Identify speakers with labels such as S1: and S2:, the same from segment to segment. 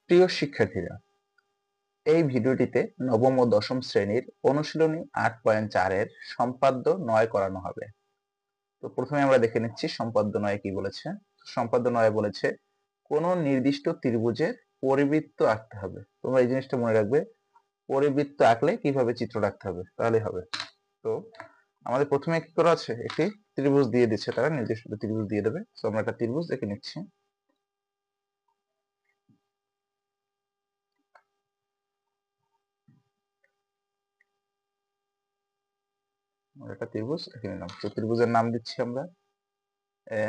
S1: প্রিয় শিক্ষার্থীরা, এই ভিডিওটিতে নবম ও দশম শ্রেণীর অনুশীলনী 8.4 এর সম্পাদ্য 9 করানো হবে। তো প্রথমে আমরা দেখে নিচ্ছি সম্পাদ্য 9 কি বলেছে। সম্পাদ্য 9 বলেছে কোন নির্দিষ্ট ত্রিভুজের পরিবৃত্ত আঁকতে হবে। তোমরা এই জিনিসটা মনে রাখবে, পরিবৃত্ত আঁকলে কিভাবে চিত্র রাখতে হবে তাহলেই হবে। তো আমাদের প্রথমে কি করা আছে, একটি ত্রিভুজ দিয়ে দিচ্ছে, তারা নির্দিষ্ট ত্রিভুজ দিয়ে দেবে। তো আমরা একটা ত্রিভুজ দেখে নিচ্ছি। একটা ত্রিভুজ এঁকে নিলাম। তো ত্রিভুজের নাম দিচ্ছি আমরা এ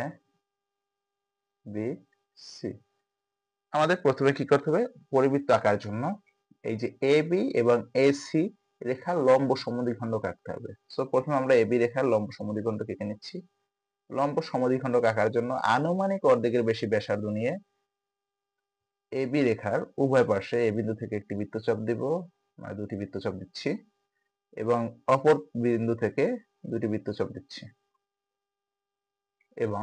S1: বি সি। আমাদের প্রথমে কি করতে হবে, পরিবৃত্ত আঁকার জন্য এই যে এ বি এবং এ সি রেখার লম্ব সমদ্বিখণ্ডক আঁকতে হবে। সো প্রথমে আমরা এ বি রেখার লম্ব সমদ্বিখণ্ডক এঁকে নিচ্ছি। লম্ব সমদ্বিখণ্ডক আঁকার জন্য আনুমানিক অর্ধেকের বেশি ব্যাসার্ধ নিয়ে এ বি রেখার উভয় পাশে এ বিন্দু থেকে একটি বৃত্তচাপ দিব, মানে দুটি বৃত্তচাপ দিচ্ছি, এবং অপর বিন্দু থেকে দুটি বৃত্তচাপ দিচ্ছি, এবং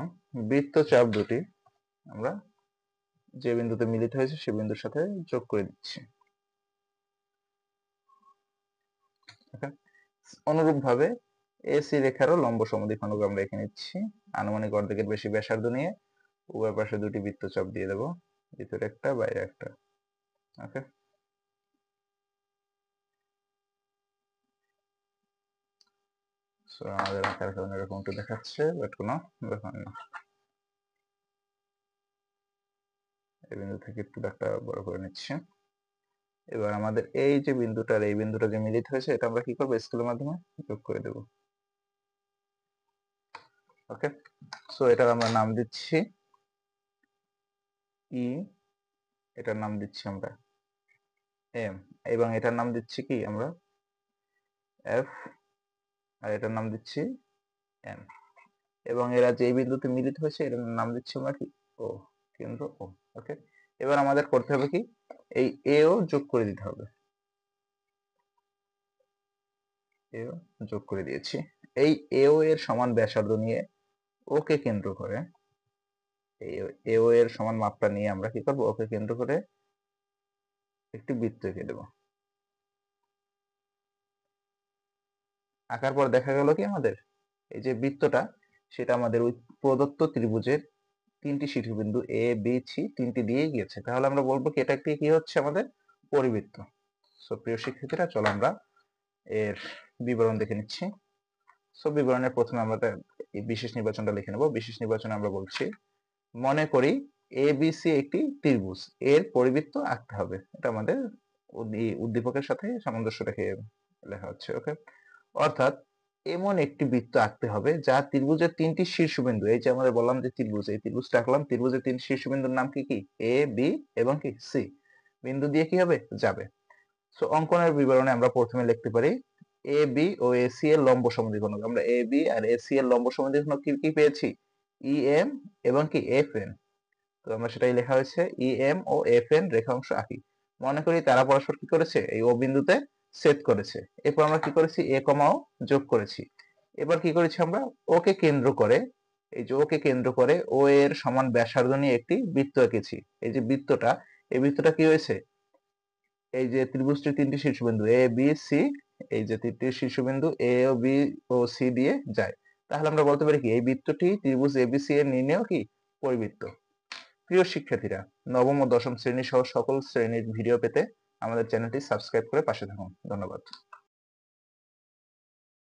S1: বৃত্তচাপ দুটি আমরা যে বিন্দুতে মিলিত হয়েছে সেই বিন্দুর সাথে যোগ করে দিচ্ছি। অনুরূপ ভাবে এসি রেখারও লম্ব সমদ্বিখণ্ডক আমরা এঁকে নিচ্ছি। আনুমানিক অর্ধেকের বেশি ব্যাসার্ধ নিয়ে উভয় পাশে দুটি বৃত্তচাপ দিয়ে দেব, ভিতরে একটা বাইরে একটা। ওকে, সো আমাদের আকার কারণে এরকম একটু দেখাচ্ছে, বাট কোনো ব্যাপার না। এই বিন্দু থেকে একটু একটা বড় করে নিচ্ছি। এবার আমাদের এই যে বিন্দুটার এই বিন্দুটা যে মিলিত হয়েছে, এটা আমরা কি করবো, স্কেলের মাধ্যমে যোগ করে দেব। ওকে, সো এটার আমরা নাম দিচ্ছি ই, এটার নাম দিচ্ছি আমরা এম, এবং এটার নাম দিচ্ছি কি আমরা এফ, আর এটার নাম দিচ্ছি এন। এবং এরা যে বিন্দুতে মিলিত হয়েছে এটার নাম দিচ্ছি আমরা কি ও, কেন্দ্র ও। ওকে, এবার আমাদের করতে হবে কি, এই এ ও যোগ করে দিতে হবে। এ ও যোগ করে দিয়েছি। এই এ ও এর সমান ব্যাসার্ধ নিয়ে ওকে কেন্দ্র করে, এই এ ও এর সমান মাপটা নিয়ে আমরা কি করব, ওকে কেন্দ্র করে একটি বৃত্ত এঁকে দেব। আঁকার পর দেখা গেল কি আমাদের এই যে বৃত্তটা, সেটা আমাদের ওই প্রদত্ত ত্রিভুজের তিনটি শীর্ষবিন্দু এ বি সি তিনটি দিয়ে গিয়েছে। তাহলে আমরা বলবো কি এটা একটি কি হচ্ছে আমাদের পরিবৃত্ত। সো প্রিয় শিক্ষার্থীরা, চলো আমরা এর বিবরণ দেখে নিচ্ছি। সো বিবরণের প্রথমে আমরা এই বিশেষ নির্বাচনটা লিখে নেব। বিশেষ নির্বাচনে আমরা বলছি, মনে করি এ বি সি একটি ত্রিভুজ, এর পরিবৃত্ত আঁকতে হবে। এটা আমাদের উদ্দীপকের সাথে সামঞ্জস্য রেখে লেখা হচ্ছে। ওকে, অর্থাৎ এমন একটি বৃত্ত আঁকতে হবে যা ত্রিভুজের তিনটি শীর্ষবিন্দু, এই যে আমরা বললাম যে ত্রিভুজ, এই ত্রিভুজটা আঁকলাম, ত্রিভুজের তিন শীর্ষবিন্দুর নাম কি কি, এ বি এবং কি সি, বিন্দু দিয়ে কি হবে, যাবে। সো অঙ্কনের বিবরণে আমরা প্রথমে লিখতে পারি A B O A C এর লম্ব সমদ্বিখণ্ডক। আমরা A B R A C এর লম্ব সমদ্বিখণ্ডক কি কি পেয়েছি, ই এম এবং কি এফ এন। তো আমরা সেটাই লেখা হয়েছে E M O F N রেখাংশ আঁকি। মনে করি তারা পরস্পর কি করেছে, এই ও বিন্দুতে ছেদ করেছে। এরপর আমরা কি করেছি, এ কমা ও যোগ করেছি। এবার কি করেছি আমরা, ওকে কেন্দ্র করে, এই যে ওকে কেন্দ্র করে ও এর সমান ব্যাসার্ধ নিয়ে একটি বৃত্ত এঁকেছি। এই যে বৃত্তটা, এই বৃত্তটা কি হয়েছে, এই যে ত্রিভুজটির তিনটি শীর্ষবিন্দু এ বি সি, এই যে তিনটি শীর্ষবিন্দু এ ও বি ও সি দিয়ে যায়। তাহলে আমরা বলতে পারি কি এই বৃত্তটি ত্রিভুজ এবিসি এর নির্ণেয় কি পরিবৃত্ত। প্রিয় শিক্ষার্থীরা, নবম ও দশম শ্রেণী সহ সকল শ্রেণীর ভিডিও পেতে আমাদের চ্যানেলটি সাবস্ক্রাইব করে পাশে থাকুন। ধন্যবাদ।